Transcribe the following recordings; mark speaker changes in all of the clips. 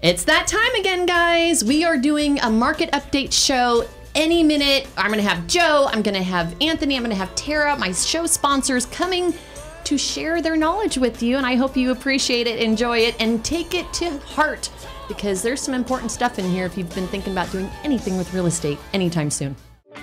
Speaker 1: It's that time again, guys. We are doing a market update show any minute. I'm going to have Joe, I'm going to have Anthony, I'm going to have Tara, my show sponsors, coming to share their knowledge with you. And I hope you appreciate it, enjoy it, and take it to heart, because there's some important stuff in here if you've been thinking about doing anything with real estate anytime soon.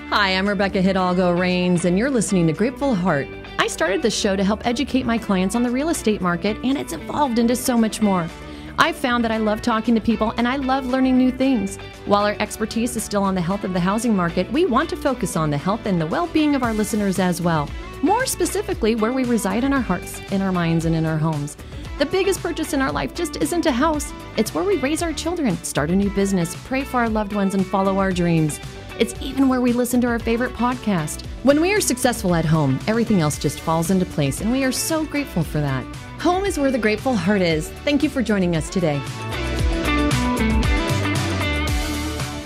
Speaker 1: Hi, I'm Rebecca Hidalgo-Rains, and you're listening to Grateful Heart. I started this show to help educate my clients on the real estate market, and it's evolved into so much more. I've found that I love talking to people and I love learning new things. While our expertise is still on the health of the housing market, we want to focus on the health and the well-being of our listeners as well. More specifically, where we reside in our hearts, in our minds, and in our homes. The biggest purchase in our life just isn't a house. It's where we raise our children, start a new business, pray for our loved ones, and follow our dreams. It's even where we listen to our favorite podcast. When we are successful at home, everything else just falls into place, and we are so grateful for that. Home is where the Grateful Heart is. Thank you for joining us today.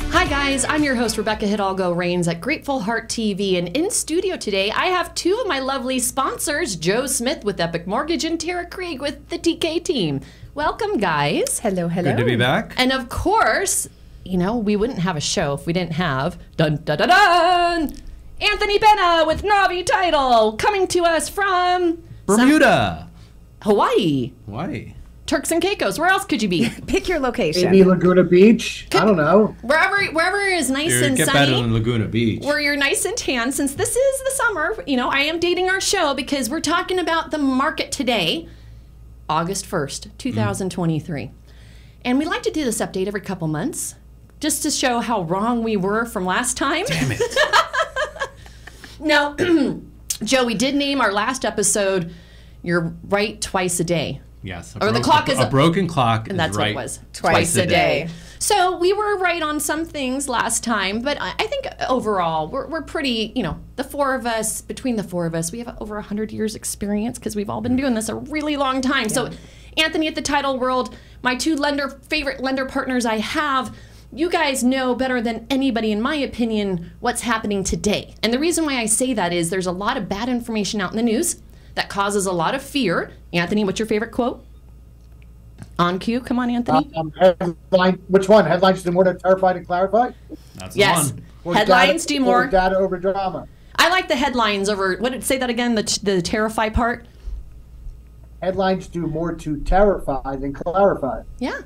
Speaker 1: Hi guys, I'm your host Rebecca Hidalgo-Rains at Grateful Heart TV, and in studio today I have two of my lovely sponsors, Joe Smith with Epic Mortgage and Tara Krieg with the TK team. Welcome, guys.
Speaker 2: Hello, hello.
Speaker 3: Good to be back.
Speaker 1: And of course, you know, we wouldn't have a show if we didn't have dun dun dun dun Anthony Penna with Untitled, coming to us from
Speaker 3: Bermuda.
Speaker 1: Hawaii.
Speaker 3: Hawaii.
Speaker 1: Turks and Caicos. Where else could you be?
Speaker 2: Pick your location.
Speaker 4: Maybe Laguna Beach. I don't know.
Speaker 1: Wherever is nice and
Speaker 3: Get
Speaker 1: sunny.
Speaker 3: better than Laguna Beach.
Speaker 1: Where you're nice and tan. Since this is the summer, you know, I am dating our show because we're talking about the market today, August 1st, 2023. And we like to do this update every couple months just to show how wrong we were from last time.
Speaker 3: Damn it.
Speaker 1: Now, Joe, we did name our last episode You're Right Twice a Day.
Speaker 3: Yes.
Speaker 1: Or the clock is
Speaker 3: a broken clock.
Speaker 1: And that's
Speaker 3: is right
Speaker 1: what it was.
Speaker 2: Twice a day.
Speaker 1: So we were right on some things last time, but I think overall we're pretty, you know, the four of us, between the four of us, we have over 100 years experience because we've all been doing this a really long time. Yeah. So Anthony at the Title World, my two favorite lender partners I have, you guys know better than anybody, in my opinion, what's happening today. And the reason why I say that is there's a lot of bad information out in the news that causes a lot of fear. Anthony, what's your favorite quote? On cue. Come on, Anthony.
Speaker 4: Headline, which one? Headlines do more to terrify and clarify?
Speaker 3: That's
Speaker 1: yes.
Speaker 3: the
Speaker 4: Or
Speaker 1: Headlines
Speaker 4: data,
Speaker 1: do more.
Speaker 4: Or data over drama.
Speaker 1: I like the headlines over, what did say that again, the terrify part?
Speaker 4: Headlines do more to terrify than clarify.
Speaker 1: Yeah,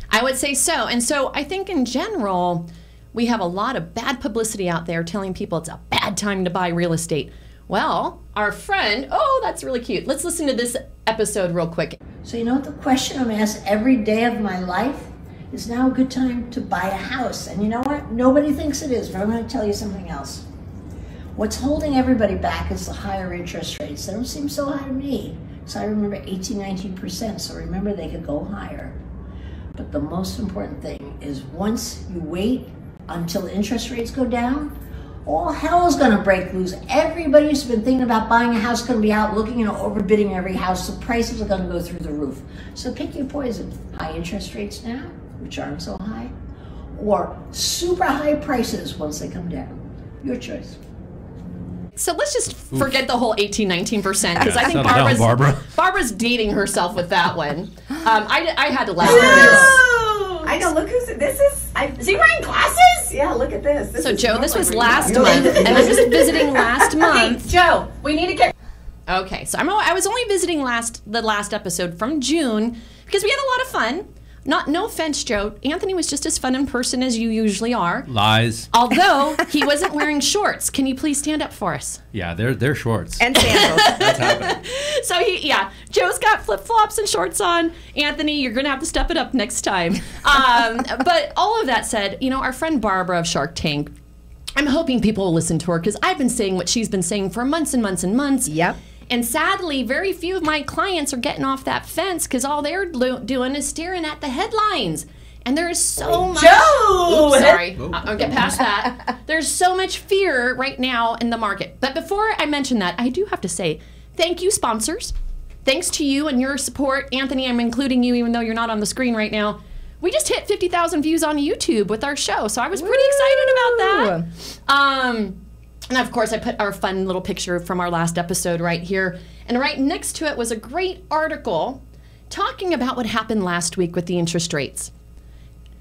Speaker 1: I would say so. And so I think in general, we have a lot of bad publicity out there telling people it's a bad time to buy real estate. Well, our friend, oh, that's really cute. Let's listen to this episode real quick.
Speaker 5: So you know what the question I'm asked every day of my life is, now a good time to buy a house? And you know what? Nobody thinks it is, but I'm going to tell you something else. What's holding everybody back is the higher interest rates. They don't seem so high to me. So I remember 18, 19%, so remember they could go higher. But the most important thing is once you wait until interest rates go down, all hell is going to break loose. Everybody who's been thinking about buying a house is going to be out looking and overbidding every house. The prices are going to go through the roof. So pick your poison. High interest rates now, which aren't so high, or super high prices once they come down. Your choice.
Speaker 1: So let's just forget the whole 18, 19%, because I think
Speaker 3: Barbara.
Speaker 1: Barbara's dating herself with that one. I had to laugh.
Speaker 2: I know, look who's, this is he wearing glasses? Yeah, look at this.
Speaker 1: So Joe, this was last month, and I'm just visiting last month.
Speaker 2: Hey, Joe, we need to get...
Speaker 1: Okay, so I was only visiting the last episode from June, because we had a lot of fun. No offense, Joe. Anthony was just as fun in person as you usually are.
Speaker 3: Lies.
Speaker 1: Although he wasn't wearing shorts. Can you please stand up for us?
Speaker 3: Yeah, they're shorts.
Speaker 2: And sandals.
Speaker 3: That's happening.
Speaker 1: So Joe's got flip-flops and shorts on. Anthony, you're going to have to step it up next time. But all of that said, you know, our friend Barbara of Shark Tank, I'm hoping people will listen to her because I've been saying what she's been saying for months and months and months.
Speaker 2: Yep.
Speaker 1: And sadly, very few of my clients are getting off that fence because all they're doing is staring at the headlines. And there is so much...
Speaker 2: Joe!
Speaker 1: Oops, sorry. I'll get past that. There's so much fear right now in the market. But before I mention that, I do have to say, thank you, sponsors. Thanks to you and your support. Anthony, I'm including you even though you're not on the screen right now. We just hit 50,000 views on YouTube with our show. So I was pretty excited about that. And of course, I put our fun little picture from our last episode right here. And right next to it was a great article talking about what happened last week with the interest rates.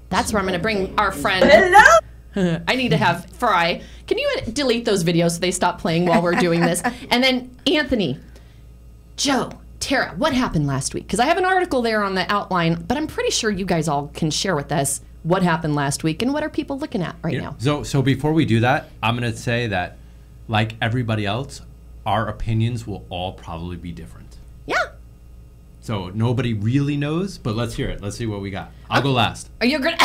Speaker 1: That's where I'm going to bring our friend.
Speaker 2: Hello?
Speaker 1: I need to have Fry. Can you delete those videos so they stop playing while we're doing this? And then Anthony, Joe, Tara, what happened last week? Because I have an article there on the outline, but I'm pretty sure you guys all can share with us what happened last week and what are people looking at right now.
Speaker 3: So before we do that, I'm going to say that, like everybody else, our opinions will all probably be different.
Speaker 1: Yeah.
Speaker 3: So nobody really knows, but let's hear it. Let's see what we got. I'll go last.
Speaker 1: Are you going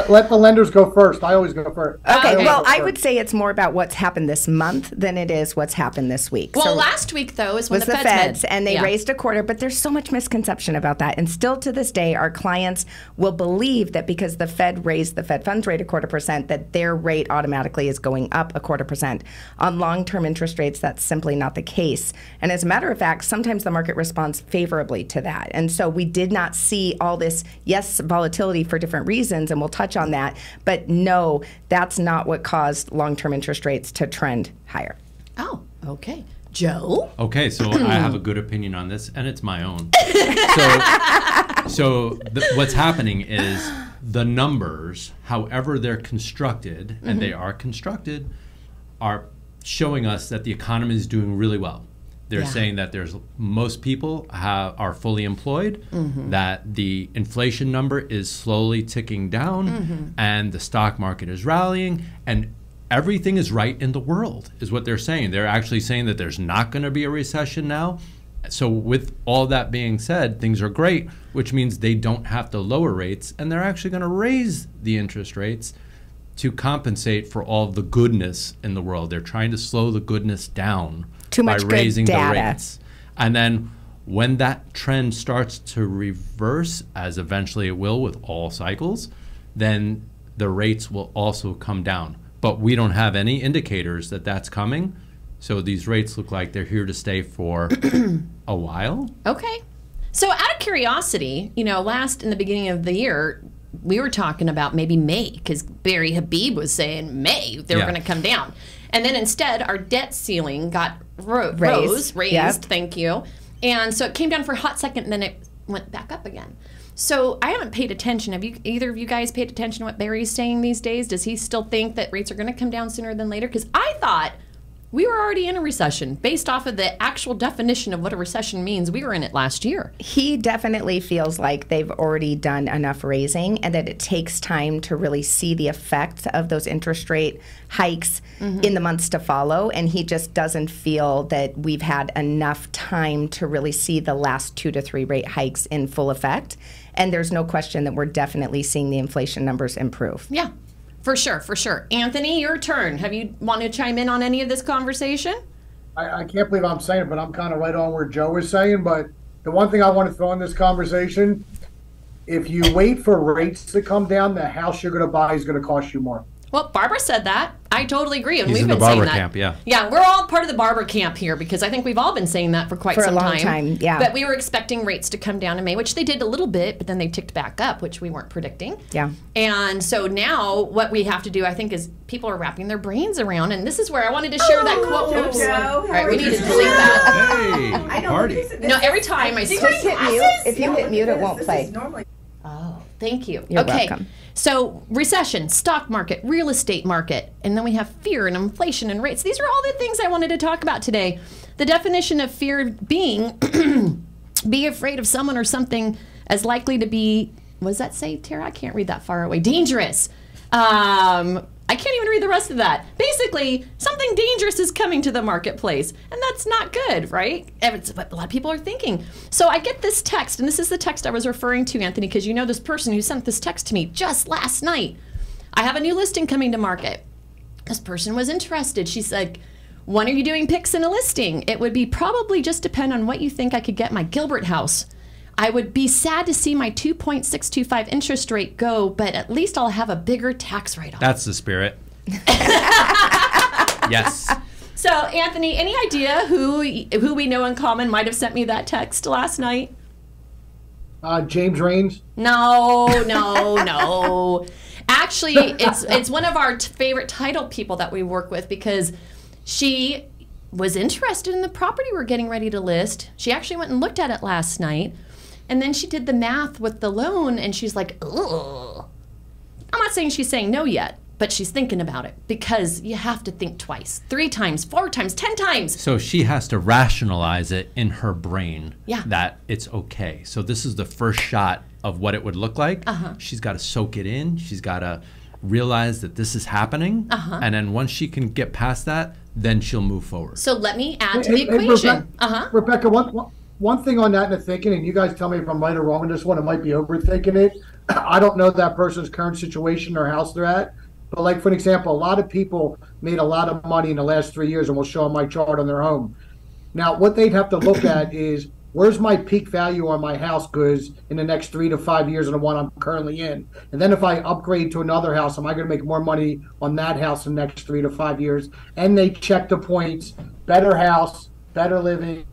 Speaker 4: Let the lenders go first. I always go first.
Speaker 6: Okay,
Speaker 1: Okay.
Speaker 6: well, I would say it's more about what's happened this month than it is what's happened this week.
Speaker 1: Well,
Speaker 6: So
Speaker 1: last week, though, is when
Speaker 6: was
Speaker 1: the
Speaker 6: the
Speaker 1: Feds met.
Speaker 6: and they
Speaker 1: Yeah.
Speaker 6: raised a quarter, but there's so much misconception about that. And still to this day, our clients will believe that because the Fed raised the Fed funds rate 0.25%, that their rate automatically is going up 0.25%. On long-term interest rates, that's simply not the case. And as a matter of fact, sometimes the market responds favorably to that. And so we did not see all this, yes, volatility for different reasons, and we'll touch on that, but no, that's not what caused long-term interest rates to trend higher.
Speaker 1: Oh, okay. Joe?
Speaker 3: Okay, so I have a good opinion on this, and it's my own. What's happening is the numbers, however they're constructed, and they are constructed, are showing us that the economy is doing really well. They're saying that most people are fully employed, that the inflation number is slowly ticking down, and the stock market is rallying, and everything is right in the world, is what they're saying. They're actually saying that there's not going to be a recession now. So with all that being said, things are great, which means they don't have to lower rates, and they're actually going to raise the interest rates to compensate for all the goodness in the world. They're trying to slow the goodness down
Speaker 6: Too
Speaker 3: by
Speaker 6: much good
Speaker 3: raising the
Speaker 6: data.
Speaker 3: rates. And then when that trend starts to reverse, as eventually it will with all cycles, then the rates will also come down. But we don't have any indicators that that's coming. So these rates look like they're here to stay for a while.
Speaker 1: Okay. So out of curiosity, in the beginning of the year, we were talking about maybe May, because Barry Habib was saying May they were going to come down. And then instead, our debt ceiling got raised,
Speaker 6: Yep.
Speaker 1: thank you. And so it came down for a hot second, and then it went back up again. So I haven't paid attention. Have either of you guys paid attention to what Barry's saying these days? Does he still think that rates are going to come down sooner than later? Because I thought we were already in a recession. Based off of the actual definition of what a recession means, we were in it last year.
Speaker 6: He definitely feels like they've already done enough raising and that it takes time to really see the effect of those interest rate hikes in the months to follow. And he just doesn't feel that we've had enough time to really see the last 2 to 3 rate hikes in full effect. And there's no question that we're definitely seeing the inflation numbers improve.
Speaker 1: Yeah, for sure, for sure. Anthony, your turn. Have you want to chime in on any of this conversation?
Speaker 4: I can't believe I'm saying it, but I'm kind of right on where Joe was saying. But the one thing I want to throw in this conversation, if you wait for rates to come down, the house you're going to buy is going to cost you more.
Speaker 1: Well, Barbara said that. I totally agree, and
Speaker 3: He's
Speaker 1: we've
Speaker 3: in the
Speaker 1: been saying
Speaker 3: Barbara
Speaker 1: that.
Speaker 3: camp, yeah.
Speaker 1: Yeah, we're all part of the Barbara camp here because I think we've all been saying that for quite
Speaker 6: For a
Speaker 1: some
Speaker 6: long time, yeah.
Speaker 1: But we were expecting rates to come down in May, which they did a little bit, but then they ticked back up, which we weren't predicting.
Speaker 6: Yeah.
Speaker 1: And so now what we have to do, I think, is people are wrapping their brains around, and this is where I wanted to share that quote. Oops.
Speaker 2: Joe,
Speaker 1: All right, we
Speaker 2: how
Speaker 1: need
Speaker 2: are
Speaker 1: to
Speaker 2: you?
Speaker 1: delete that.
Speaker 3: Hey,
Speaker 2: I know.
Speaker 3: party.
Speaker 2: Look, this
Speaker 1: No,
Speaker 2: is-
Speaker 1: every time I
Speaker 2: see
Speaker 1: see-
Speaker 2: my
Speaker 6: Just hit
Speaker 2: glasses?
Speaker 6: mute. If you
Speaker 2: Yeah,
Speaker 6: hit
Speaker 2: look
Speaker 6: mute,
Speaker 2: at
Speaker 6: it won't
Speaker 2: this.
Speaker 6: play.
Speaker 2: This is normally.
Speaker 1: Oh, thank you.
Speaker 6: You're
Speaker 1: okay.
Speaker 6: welcome.
Speaker 1: So recession, stock market, real estate market, and then we have fear and inflation and rates. These are all the things I wanted to talk about today. The definition of fear being be afraid of someone or something as likely to be, what does that say, Tara? I can't read that far away. Dangerous. I can't even read the rest of that. Basically, something dangerous is coming to the marketplace, and that's not good, right? It's what a lot of people are thinking. So I get this text, and this is the text I was referring to, Anthony, because you know this person who sent this text to me just last night. I have a new listing coming to market. This person was interested. She said, when are you doing picks in a listing? It would be probably just depend on what you think I could get my Gilbert house. I would be sad to see my 2.625 interest rate go, but at least I'll have a bigger tax write-off.
Speaker 3: That's the spirit. Yes.
Speaker 1: So, Anthony, any idea who we know in common might have sent me that text last night?
Speaker 4: James Raines.
Speaker 1: No. Actually, it's one of our favorite title people that we work with because she was interested in the property we're getting ready to list. She actually went and looked at it last night. And then she did the math with the loan, and she's like, ugh. I'm not saying she's saying no yet, but she's thinking about it, because you have to think twice, 3 times, 4 times, 10 times.
Speaker 3: So she has to rationalize it in her brain
Speaker 1: Yeah.
Speaker 3: that it's okay. So this is the first shot of what it would look like. She's got to soak it in. She's got to realize that this is happening. And then once she can get past that, then she'll move forward.
Speaker 1: So let me add to the equation.
Speaker 4: Rebecca, one thing on that in the thinking, and you guys tell me if I'm right or wrong on this one, it might be overthinking it. I don't know that person's current situation or house they're at. But like, for an example, a lot of people made a lot of money in the last 3 years, and we'll show them my chart on their home. Now, what they'd have to look at is, where's my peak value on my house goods in the next 3 to 5 years on the one I'm currently in? And then if I upgrade to another house, am I going to make more money on that house in the next 3 to 5 years? And they check the points: better house, better living,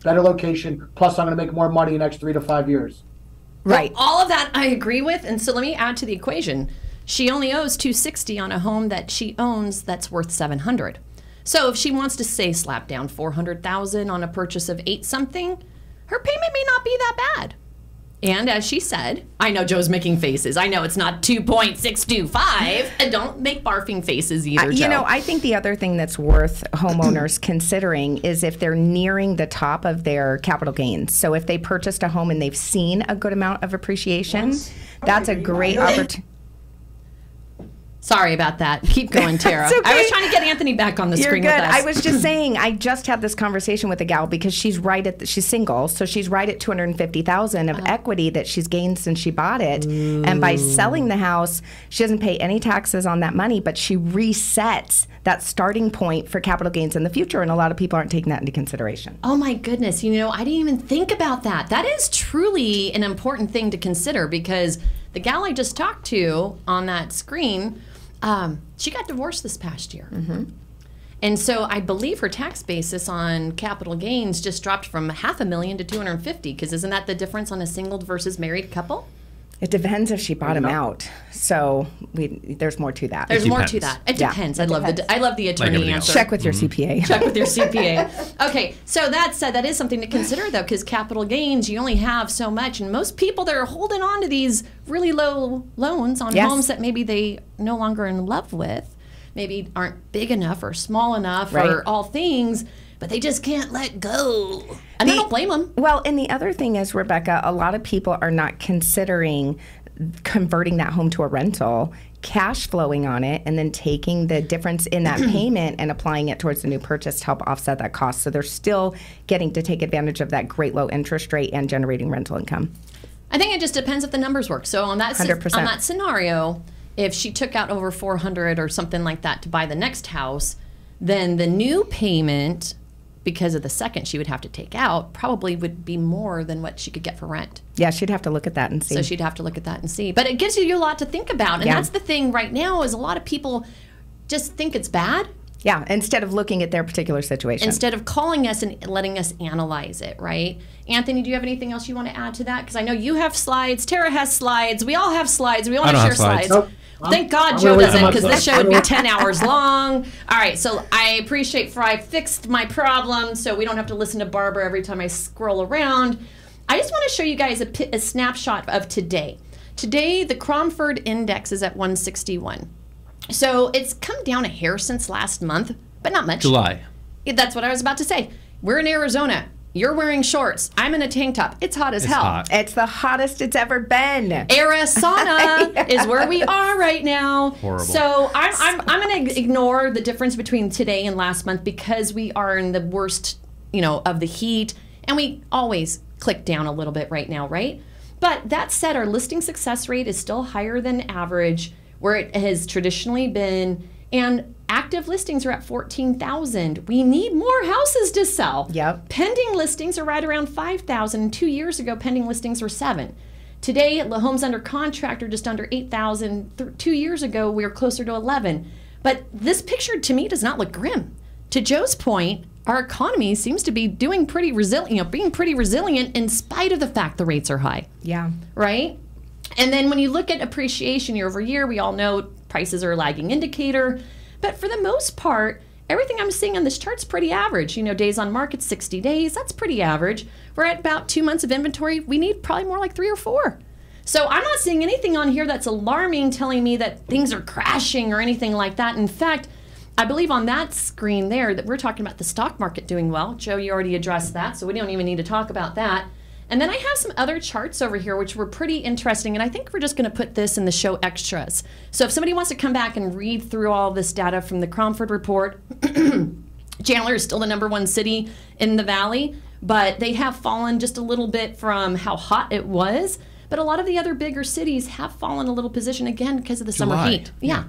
Speaker 4: better location, plus I'm going to make more money in the next 3 to 5 years.
Speaker 6: Right.
Speaker 1: Well, all of that I agree with. And so let me add to the equation. She only owes $260 on a home that she owns that's worth $700. So if she wants to, say, slap down $400,000 on a purchase of 8 something, her payment may not be that bad. And as she said, I know Joe's making faces. I know it's not 2.625. And don't make barfing faces either, Joe.
Speaker 6: You know, I think the other thing that's worth homeowners considering is if they're nearing the top of their capital gains. So if they purchased a home and they've seen a good amount of appreciation, that's a great opportunity.
Speaker 1: Sorry about that. Keep going, Tara.
Speaker 6: Okay.
Speaker 1: I was trying to get Anthony back on the
Speaker 6: You're
Speaker 1: screen
Speaker 6: good.
Speaker 1: with us.
Speaker 6: I was just saying, I just had this conversation with a gal because she's right at she's single, so she's right at $250,000 of equity that she's gained since she bought it. And by selling the house, she doesn't pay any taxes on that money, but she resets that starting point for capital gains in the future, and a lot of people aren't taking that into consideration.
Speaker 1: Oh my goodness. You know, I didn't even think about that. That is truly an important thing to consider, because the gal I just talked to on that screen, she got divorced this past year. And so I believe her tax basis on capital gains just dropped from $500,000 to $250,000, because isn't that the difference on a single versus married couple?
Speaker 6: It depends if she bought him out. So there's more to that.
Speaker 1: There's more to
Speaker 3: depends.
Speaker 1: that. It
Speaker 6: Yeah,
Speaker 1: depends.
Speaker 6: it
Speaker 1: I love the attorney
Speaker 3: everything
Speaker 1: answer.
Speaker 3: else.
Speaker 6: Check with your CPA.
Speaker 1: Check with your CPA. Okay, so that said, that is something to consider, though, because capital gains, you only have so much, and most people that are holding on to these really low loans on
Speaker 6: Yes.
Speaker 1: homes that maybe they no longer in love with, maybe aren't big enough or small enough
Speaker 6: Right.
Speaker 1: or all things, but they just can't let go. And I don't blame them.
Speaker 6: Well, and the other thing is, Rebecca, a lot of people are not considering converting that home to a rental, cash flowing on it, and then taking the difference in that payment and applying it towards the new purchase to help offset that cost. So they're still getting to take advantage of that great low interest rate and generating rental income.
Speaker 1: I think it just depends if the numbers work. So on that
Speaker 6: 100%.
Speaker 1: on that scenario, if she took out over $400 or something like that to buy the next house, then the new payment, because of the second she would have to take out, probably would be more than what she could get for rent.
Speaker 6: Yeah, she'd have to look at that and see.
Speaker 1: So she'd have to look at that and see. But it gives you a lot to think about. And
Speaker 6: Yeah.
Speaker 1: that's the thing right now, is a lot of people just think it's bad
Speaker 6: Yeah, instead of looking at their particular situation.
Speaker 1: instead of calling us and letting us analyze it, right? Anthony, do you have anything else you want to add to that? Because I know you have slides, Tara has slides, we all have slides, we all
Speaker 3: I don't
Speaker 1: share
Speaker 3: have slides.
Speaker 1: slides.
Speaker 4: Nope.
Speaker 1: Thank God
Speaker 4: I'm
Speaker 1: Joe
Speaker 4: really
Speaker 1: doesn't,
Speaker 4: not
Speaker 1: because this
Speaker 4: much.
Speaker 1: show would be 10 hours long. All right, so I appreciate I fixed my problem, so we don't have to listen to Barbara every time I scroll around. I just want to show you guys a snapshot of today. Today, the Cromford index is at 161. So it's come down a hair since last month, but not much.
Speaker 3: July.
Speaker 1: That's what I was about to say. We're in Arizona. You're wearing shorts. I'm in a tank top. It's hot as
Speaker 3: It's
Speaker 1: hell.
Speaker 3: hot.
Speaker 6: It's the hottest it's ever been.
Speaker 1: Arizona is where we are right now.
Speaker 3: Horrible.
Speaker 1: So I'm going to ignore the difference between today and last month, because we are in the worst, of the heat, and we always click down a little bit right now, right? But that said, our listing success rate is still higher than average, where it has traditionally been, and active listings are at 14,000. We need more houses to sell.
Speaker 6: Yep.
Speaker 1: Pending listings are right around 5,000. 2 years ago, pending listings were 7. Today, the homes under contract are just under 8,000. 2 years ago, we were closer to 11. But this picture, to me, does not look grim. To Joe's point, our economy seems to be doing pretty resilient, being pretty resilient in spite of the fact the rates are high,
Speaker 6: Yeah.
Speaker 1: right? And then when you look at appreciation year over year, we all know prices are a lagging indicator. But for the most part, everything I'm seeing on this chart's pretty average. You know, days on market, 60 days, that's pretty average. We're at about 2 months of inventory. We need probably more like 3 or 4. So I'm not seeing anything on here that's alarming, telling me that things are crashing or anything like that. In fact, I believe on that screen there that we're talking about the stock market doing well. Joe, you already addressed that, so we don't even need to talk about that. And then I have some other charts over here which were pretty interesting, and I think we're just going to put this in the show extras. So if somebody wants to come back and read through all this data from the Cromford report, Chandler is still the #1 city in the valley, but they have fallen just a little bit from how hot it was. But a lot of the other bigger cities have fallen a little position again because of the summer heat. Yeah,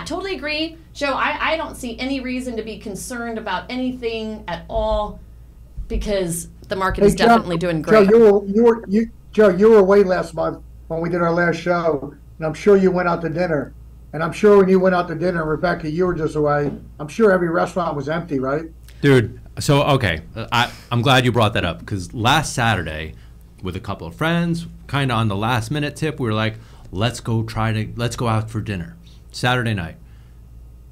Speaker 1: totally agree. Joe, I don't see any reason to be concerned about anything at all because the market is definitely doing great.
Speaker 4: Joe, you were away last month when we did our last show, and I'm sure you went out to dinner. And I'm sure when you went out to dinner, Rebecca, you were just away. I'm sure every restaurant was empty, right?
Speaker 3: Dude, so, okay, I'm glad you brought that up because last Saturday, with a couple of friends, kind of on the last minute tip, we were like, let's go out for dinner. Saturday night.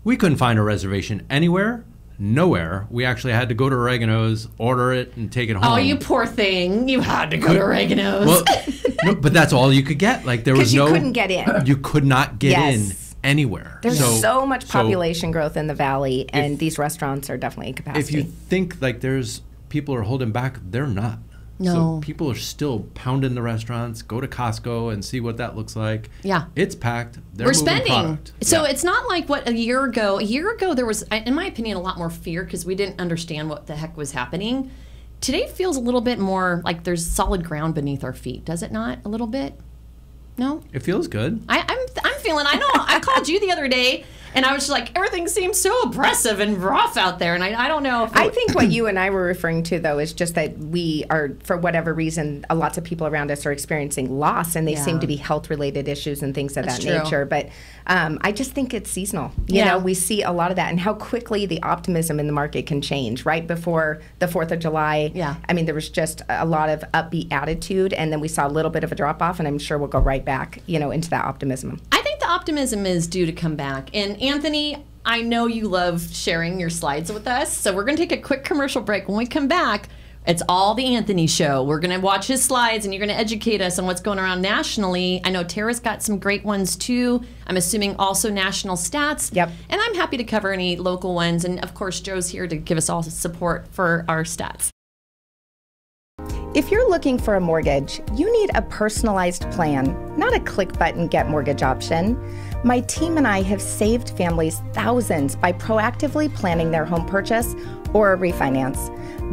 Speaker 3: We couldn't find a reservation anywhere, nowhere. We actually had to go to Oregano's, order it, and take it home.
Speaker 1: Oh, you poor thing. You had to go to Oregano's.
Speaker 3: Well, no, but that's all you could get. Like there was no.
Speaker 6: Because you couldn't get in.
Speaker 3: You could not get in anywhere.
Speaker 6: There's so much population growth in the valley, and these restaurants are definitely at capacity.
Speaker 3: If you think like there's people are holding back, they're not.
Speaker 1: No.
Speaker 3: So people are still pounding the restaurants. Go to Costco and see what that looks like.
Speaker 1: Yeah.
Speaker 3: It's packed.
Speaker 1: We're spending. So it's not like what a year ago. A year ago, there was, in my opinion, a lot more fear because we didn't understand what the heck was happening. Today feels a little bit more like there's solid ground beneath our feet. Does it not? A little bit? No?
Speaker 3: It feels good.
Speaker 1: I'm feeling, I know, I called you the other day and I was just like, everything seems so oppressive and rough out there. And I don't know if
Speaker 6: I think what you and I were referring to, though, is just that we are, for whatever reason, lots of people around us are experiencing loss, and they seem to be health-related issues and things of that nature. But I just think it's seasonal. You know, we see a lot of that, and how quickly the optimism in the market can change. Right before the 4th of July, I mean, there was just a lot of upbeat attitude, and then we saw a little bit of a drop-off, and I'm sure we'll go right back, you know, into that optimism.
Speaker 1: I think the optimism is due to come back. And Anthony, I know you love sharing your slides with us, so we're going to take a quick commercial break. When we come back, it's all the Anthony show. We're going to watch his slides, and you're going to educate us on what's going around nationally. I know Tara's got some great ones, too. I'm assuming also national stats.
Speaker 6: Yep.
Speaker 1: And I'm happy to cover any local ones. And, of course, Joe's here to give us all support for our stats.
Speaker 6: If you're looking for a mortgage, you need a personalized plan, not a click button get mortgage option. My team and I have saved families thousands by proactively planning their home purchase or a refinance.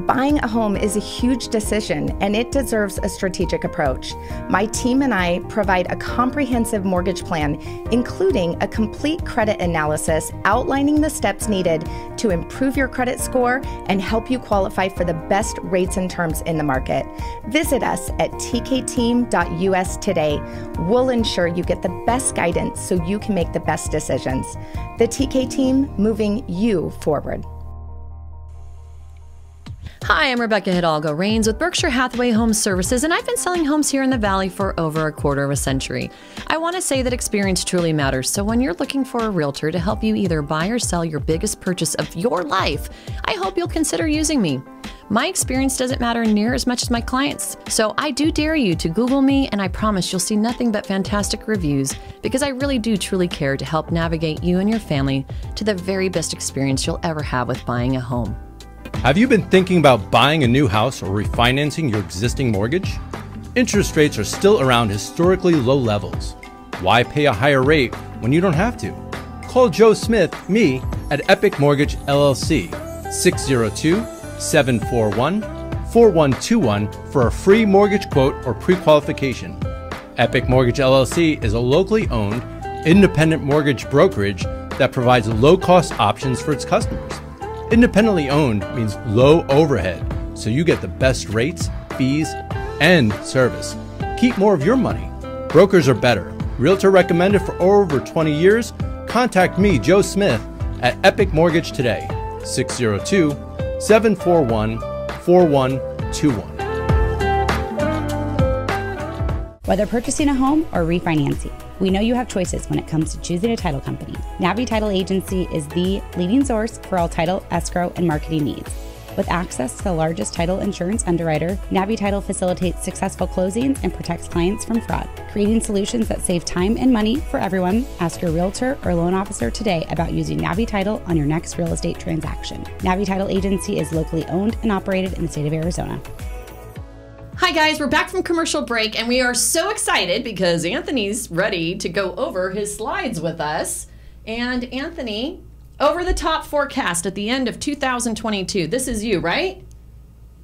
Speaker 6: Buying a home is a huge decision, and it deserves a strategic approach. My team and I provide a comprehensive mortgage plan, including a complete credit analysis outlining the steps needed to improve your credit score and help you qualify for the best rates and terms in the market. Visit us at tkteam.us today. We'll ensure you get the best guidance so you can make the best decisions. The TK Team, moving you forward.
Speaker 1: Hi, I'm Rebecca Hidalgo-Rains with Berkshire Hathaway Home Services, and I've been selling homes here in the Valley for over a quarter of a century. I want to say that experience truly matters, so when you're looking for a realtor to help you either buy or sell your biggest purchase of your life, I hope you'll consider using me. My experience doesn't matter near as much as my clients, so I do dare you to Google me, and I promise you'll see nothing but fantastic reviews because I really do truly care to help navigate you and your family to the very best experience you'll ever have with buying a home.
Speaker 3: Have you been thinking about buying a new house or refinancing your existing mortgage? Interest rates are still around historically low levels. Why pay a higher rate when you don't have to? Call Joe Smith, me, at Epic Mortgage LLC, 602-741-4121 for a free mortgage quote or pre-qualification. Epic Mortgage LLC is a locally owned, independent mortgage brokerage that provides low-cost options for its customers. Independently owned means low overhead, so you get the best rates, fees, and service. Keep more of your money. Brokers are better. Realtor recommended for over 20 years? Contact me, Joe Smith, at Epic Mortgage today, 602-741-4121.
Speaker 7: Whether purchasing a home or refinancing, we know you have choices when it comes to choosing a title company. Navi Title Agency is the leading source for all title, escrow, and marketing needs. With access to the largest title insurance underwriter, Navi Title facilitates successful closings and protects clients from fraud. Creating solutions that save time and money for everyone, ask your realtor or loan officer today about using Navi Title on your next real estate transaction. Navi Title Agency is locally owned and operated in the state of Arizona.
Speaker 1: Hi guys, we're back from commercial break and we are so excited because Anthony's ready to go over his slides with us. And Anthony, over the top forecast at the end of 2022. This is you, right?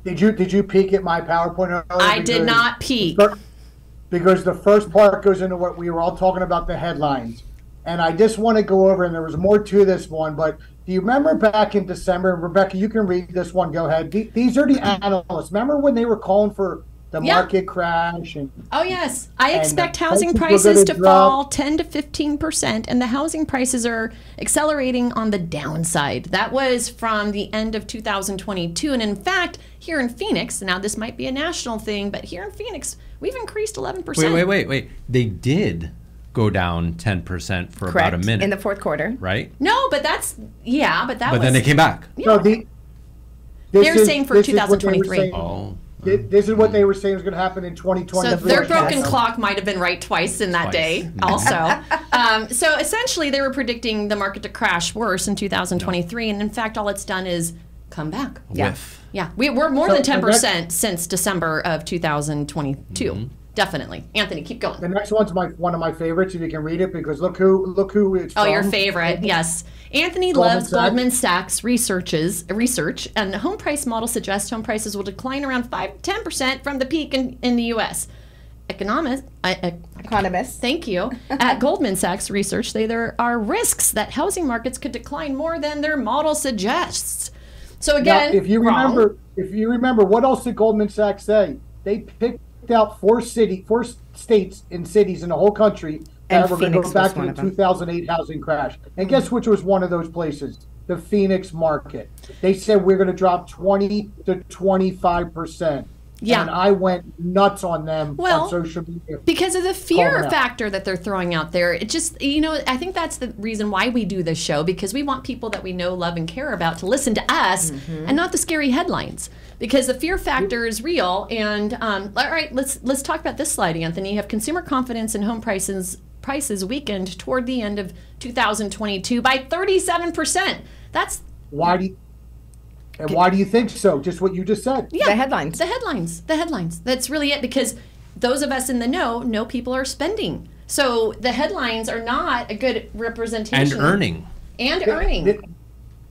Speaker 4: Did you peek at my PowerPoint earlier?
Speaker 1: I did not peek.
Speaker 4: Because the first part goes into what we were all talking about, the headlines. And I just want to go over, and there was more to this one, but do you remember back in December, Rebecca, you can read this one, go ahead. These are the analysts. Remember when they were calling for the market crash?
Speaker 1: Oh, yes. I expect housing prices to fall 10 to 15%, and the housing prices are accelerating on the downside. That was from the end of 2022. And in fact, here in Phoenix, now this might be a national thing, but here in Phoenix, we've increased 11%.
Speaker 3: Wait. They did go down 10% for about a minute.
Speaker 6: In the fourth quarter.
Speaker 3: Right?
Speaker 1: No, but that's, but
Speaker 3: then they came back.
Speaker 1: Yeah.
Speaker 4: So
Speaker 1: they're saying for 2023.
Speaker 4: This is what they were saying was going to happen in 2020.
Speaker 1: So their broken clock might have been right twice in that day also. So essentially they were predicting the market to crash worse in 2023. And in fact, all it's done is come back. Yeah. We're more than 10% since December of 2022. Mm-hmm. Definitely. Anthony, keep going.
Speaker 4: The next one's one of my favorites, if you can read it, because look who it's from.
Speaker 1: Your favorite, yes. Anthony loves Goldman Sachs research, and the home price model suggests home prices will decline around 5 to 10% from the peak in the U.S. Economists, thank you, at Goldman Sachs research say there are risks that housing markets could decline more than their model suggests. So again,
Speaker 4: now, if you remember, what else did Goldman Sachs say? They picked out four states and cities in the whole country that were going to go back to the 2008 housing crash. And guess which was one of those places? The Phoenix market. They said we're going to drop 20 to 25%. Yeah. And I went nuts on them on social media.
Speaker 1: Because of the fear factor that they're throwing out there. It just, I think that's the reason why we do this show, because we want people that we know, love, and care about to listen to us and not the scary headlines. Because the fear factor is real. And all right, let's talk about this slide, Anthony. You have consumer confidence in home prices weakened toward the end of 2022 by 37%. That's
Speaker 4: why do you think so? Just what you just said.
Speaker 1: Yeah, the headlines. That's really it, because those of us in the know people are spending. So the headlines are not a good representation. And earning.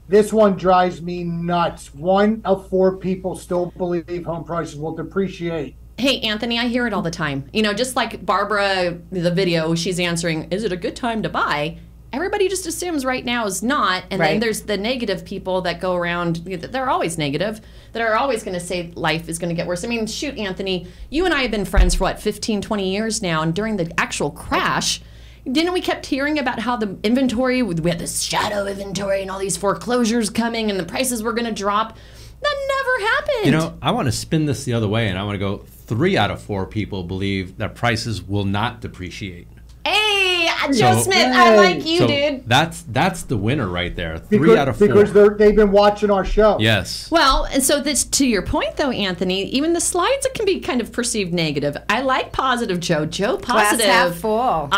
Speaker 4: This one drives me nuts. 1 of 4 people still believe home prices will depreciate.
Speaker 1: Hey, Anthony, I hear it all the time. Just like Barbara, the video, she's answering, is it a good time to buy? Everybody just assumes right now is not. And then there's the negative people that go around. They're always negative. That are always going to say life is going to get worse. I mean, shoot, Anthony, you and I have been friends for, 15, 20 years now. And during the actual crash, didn't we kept hearing about how the inventory, we had this shadow inventory and all these foreclosures coming and the prices were going to drop? That never happened.
Speaker 3: I want to spin this the other way, and I want to go 3 out of 4 people believe that prices will not depreciate.
Speaker 1: Hey, Joe Smith, I like you, dude.
Speaker 3: That's the winner right there. 3 out of 4.
Speaker 4: Because they've been watching our show.
Speaker 3: Yes.
Speaker 1: Well, and so this, to your point, though, Anthony, even the slides can be kind of perceived negative. I like positive, Joe. Joe, positive.
Speaker 6: Glass half full.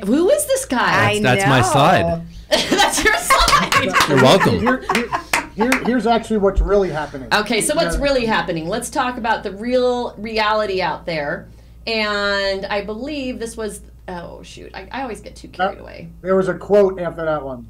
Speaker 1: Who is this guy?
Speaker 3: That's my slide.
Speaker 1: That's your slide.
Speaker 3: You're welcome.
Speaker 4: Here's actually what's really happening.
Speaker 1: Okay, so what's really happening? Let's talk about the real reality out there. And I believe this was... Oh, shoot. I always get too carried away.
Speaker 4: There was a quote after that one.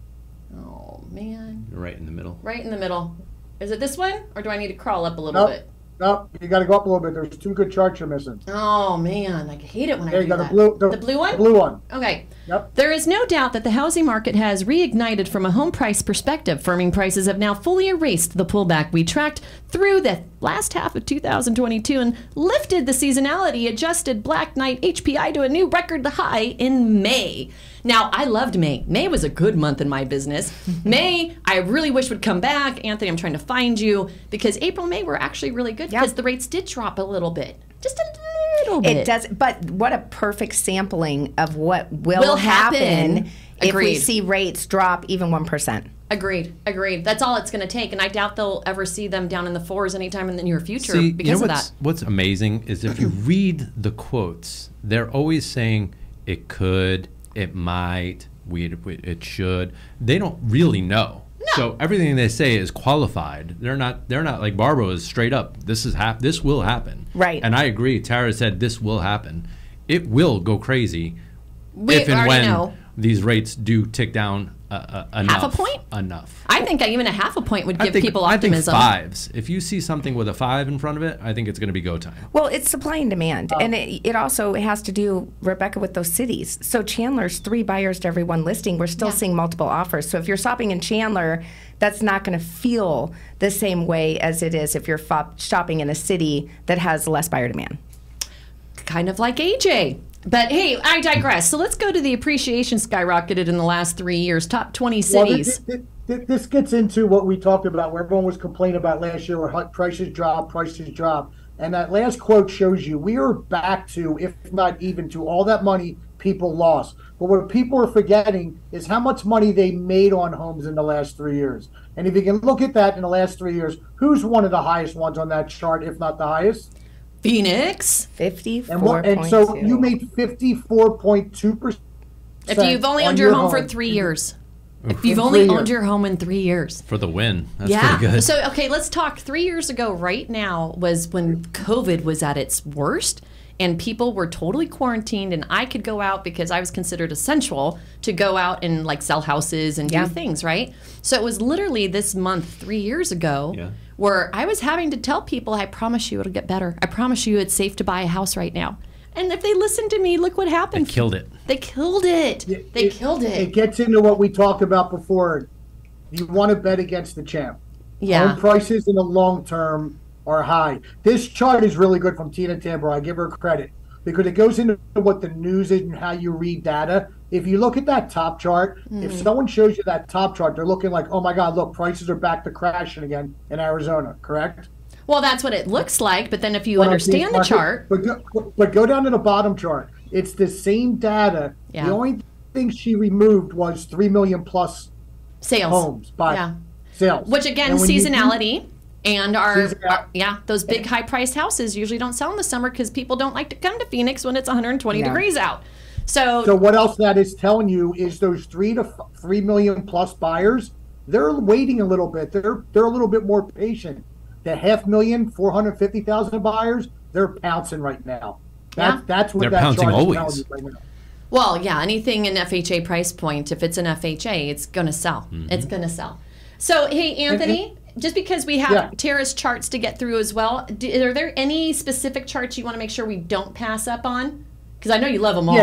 Speaker 1: Oh, man.
Speaker 3: You're right in the middle.
Speaker 1: Right in the middle. Is it this one? Or do I need to crawl up a little bit?
Speaker 4: No, you got to go up a little bit. There's 2 good charts you're missing.
Speaker 1: Oh, man. I hate it when I do that.
Speaker 4: The blue one? The blue one.
Speaker 1: Okay.
Speaker 4: Yep.
Speaker 1: There is no doubt that the housing market has reignited from a home price perspective. Firming prices have now fully erased the pullback we tracked through the last half of 2022 and lifted the seasonality adjusted Black Knight HPI to a new record high in May. Now, I loved May. May was a good month in my business. May, I really wish would come back. Anthony, I'm trying to find you, because April, May were actually really good because the rates did drop a little bit. Just a little bit.
Speaker 6: It does, but what a perfect sampling of what will happen if we see rates drop even 1%.
Speaker 1: Agreed. That's all it's going to take, and I doubt they'll ever see them down in the 4s anytime in the near future because of that.
Speaker 3: What's amazing is if you read the quotes, they're always saying it could, it might, it should. They don't really know. No. So everything they say is qualified. They're not like Barbara is straight up. This will happen.
Speaker 6: Right.
Speaker 3: And I agree. Tara said this will happen. It will go crazy if and when these rates do tick down enough.
Speaker 1: Half a point?
Speaker 3: Enough.
Speaker 1: I think even a half a point would give people optimism.
Speaker 3: I think 5s. If you see something with a 5 in front of it, I think it's going to be go time.
Speaker 6: Well, it's supply and demand. And it also has to do, Rebecca, with those cities. So Chandler's 3 buyers to every 1 listing. We're still seeing multiple offers. So if you're shopping in Chandler, that's not going to feel the same way as it is if you're shopping in a city that has less buyer demand.
Speaker 1: Kind of like AJ. But hey, I digress. So let's go to the appreciation skyrocketed in the last 3 years. Top 20 cities.
Speaker 4: Well, this gets into what we talked about, where everyone was complaining about last year, where prices drop. And that last quote shows you we are back to, if not even to, all that money people lost. But what people are forgetting is how much money they made on homes in the last 3 years. And if you can look at that in the last 3 years, who's one of the highest ones on that chart, if not the highest?
Speaker 1: Phoenix.
Speaker 6: 54.2.
Speaker 4: And so you made 54.2%.
Speaker 1: If you've only owned your home for 3 years. If you've only owned your home in 3 years.
Speaker 3: For the win. That's pretty good.
Speaker 1: So, okay, let's talk. 3 years ago right now was when COVID was at its worst and people were totally quarantined, and I could go out because I was considered essential to go out and like sell houses and do things, right? So it was literally this month 3 years ago where I was having to tell people, I promise you it'll get better. I promise you it's safe to buy a house right now. And if they listened to me, look what happened.
Speaker 3: They killed it.
Speaker 1: They killed it.
Speaker 4: It gets into what we talked about before. You want to bet against the champ.
Speaker 1: Yeah.
Speaker 4: Home prices in the long term are high. This chart is really good from Tina Tambor. I give her credit because it goes into what the news is and how you read data. If you look at that top chart, if someone shows you that top chart, they're looking like, oh my God, look, prices are back to crashing again in Arizona, correct?
Speaker 1: Well, that's what it looks like, but then if you understand the chart...
Speaker 4: But go down to the bottom chart. It's the same data.
Speaker 1: Yeah.
Speaker 4: The only thing she removed was 3 million plus
Speaker 1: sales.
Speaker 4: Homes by sales.
Speaker 1: Which again, seasonality. And those big high-priced houses usually don't sell in the summer because people don't like to come to Phoenix when it's 120 degrees out. So
Speaker 4: what else that is telling you is those 3 million plus buyers, they're waiting a little bit. They're a little bit more patient. The 500,000, 450,000 buyers, they're pouncing right now. That's what
Speaker 3: they're pouncing always.
Speaker 4: Telling you right now.
Speaker 1: Well, yeah, anything in FHA price point, if it's an FHA, it's going to sell. It's going to sell. So, hey, Anthony, just because we have Tara's charts to get through as well, are there any specific charts you want to make sure we don't pass up on? Because I know you love them all.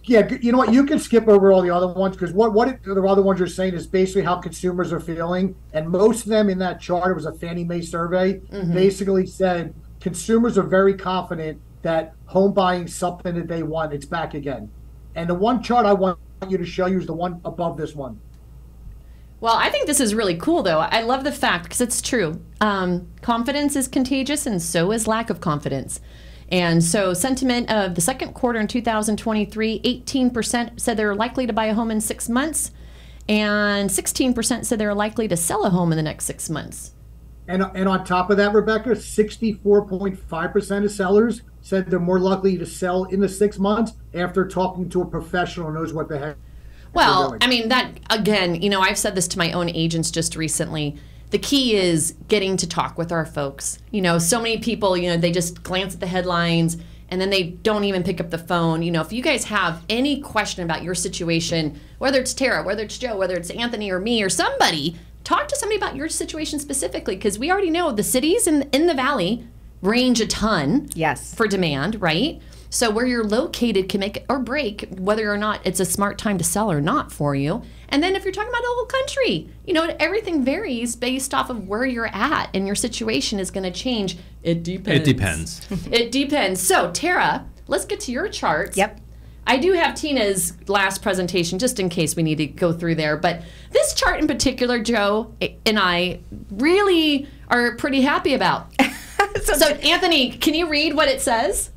Speaker 4: You know what? You can skip over all the other ones because the other ones you're saying is basically how consumers are feeling. And most of them in that chart, it was a Fannie Mae survey, basically said consumers are very confident that home buying is something that they want. It's back again. And the one chart I want you to show you is the one above this one.
Speaker 1: Well, I think this is really cool, though. I love the fact, because it's true. Confidence is contagious, and so is lack of confidence. And so sentiment of the second quarter in 2023, 18% said they're likely to buy a home in 6 months, and 16% said they're likely to sell a home in the next 6 months.
Speaker 4: And on top of that, Rebecca, 64.5% of sellers said they're more likely to sell in the 6 months after talking to a professional who knows what the heck.
Speaker 1: Well, I mean, that, again, I've said this to my own agents just recently. The key is getting to talk with our folks. So many people, they just glance at the headlines and then they don't even pick up the phone. If you guys have any question about your situation, whether it's Tara, whether it's Joe, whether it's Anthony or me or somebody, talk to somebody about your situation specifically, because we already know the cities in the valley range a ton for demand, right? So where you're located can make or break whether or not it's a smart time to sell or not for you. And then if you're talking about the whole country, everything varies based off of where you're at, and your situation is going to change. It depends. It depends. So Tara, let's get to your charts.
Speaker 6: Yep.
Speaker 1: I do have Tina's last presentation just in case we need to go through there. But this chart in particular, Joe and I really are pretty happy about. So Anthony, can you read what it says?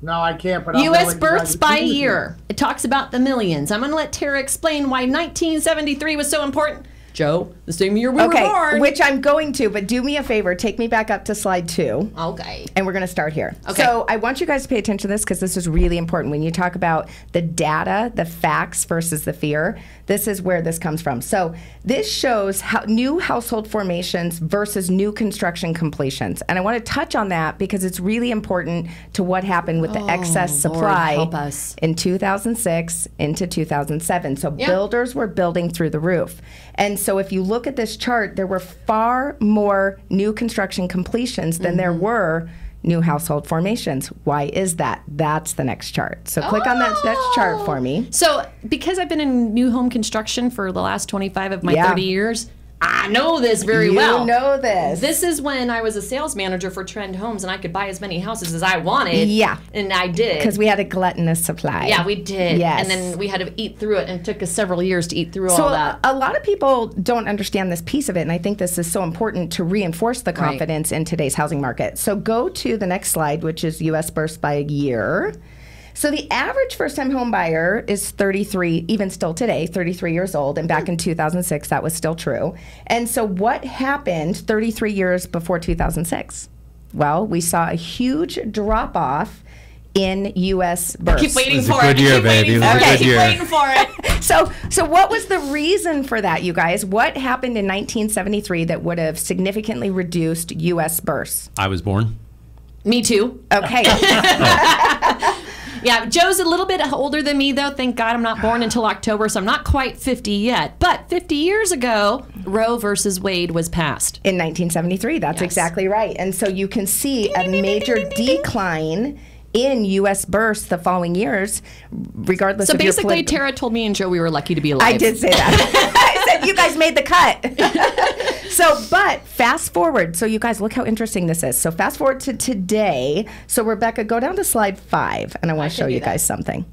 Speaker 4: No, I can't. But
Speaker 1: U.S. births by year. It talks about the millions. I'm going to let Tara explain why 1973 was so important. Joe, the same year we were born.
Speaker 6: Which I'm going to, but do me a favor. Take me back up to slide 2.
Speaker 1: Okay.
Speaker 6: And we're going to start here.
Speaker 1: Okay.
Speaker 6: So I want you guys to pay attention to this because this is really important. When you talk about the data, the facts versus the fear, this is where this comes from. So this shows how new household formations versus new construction completions. And I want to touch on that because it's really important to what happened with the excess supply in 2006 into 2007. So builders were building through the roof. And so if you look at this chart, there were far more new construction completions than there were new household formations. Why is that? That's the next chart. So click on that next chart for me.
Speaker 1: So because I've been in new home construction for the last 25 of my 30 years, I know this very well.
Speaker 6: You know this.
Speaker 1: This is when I was a sales manager for Trend Homes and I could buy as many houses as I wanted.
Speaker 6: Yeah.
Speaker 1: And I did.
Speaker 6: Because we had a gluttonous supply.
Speaker 1: Yeah, we did.
Speaker 6: Yes.
Speaker 1: And then we had to eat through it, and it took us several years to eat through all that.
Speaker 6: A lot of people don't understand this piece of it, and I think this is so important to reinforce the confidence in today's housing market. So go to the next slide, which is U.S. births by year. So the average first-time home buyer is 33, even still today, 33 years old. And back in 2006, that was still true. And so what happened 33 years before 2006? Well, we saw a huge drop-off in U.S. births.
Speaker 1: Keep waiting for
Speaker 3: it. It was a good year, baby. It was a good year.
Speaker 1: Keep waiting for it.
Speaker 6: So what was the reason for that, you guys? What happened in 1973 that would have significantly reduced U.S. births?
Speaker 3: I was born.
Speaker 1: Me too.
Speaker 6: Okay.
Speaker 1: Yeah, Joe's a little bit older than me, though. Thank God I'm not born until October, so I'm not quite 50 yet. But 50 years ago, Roe versus Wade was passed.
Speaker 6: In 1973, that's exactly right. And so you can see a major decline in U.S. births the following years, regardless of your
Speaker 1: So basically, Tara told me and Joe we were lucky to be alive.
Speaker 6: I did say that. I said, you guys made the cut. But fast forward. So you guys, look how interesting this is. So fast forward to today. So Rebecca, go down to slide 5, and I want to show you guys something.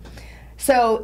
Speaker 6: So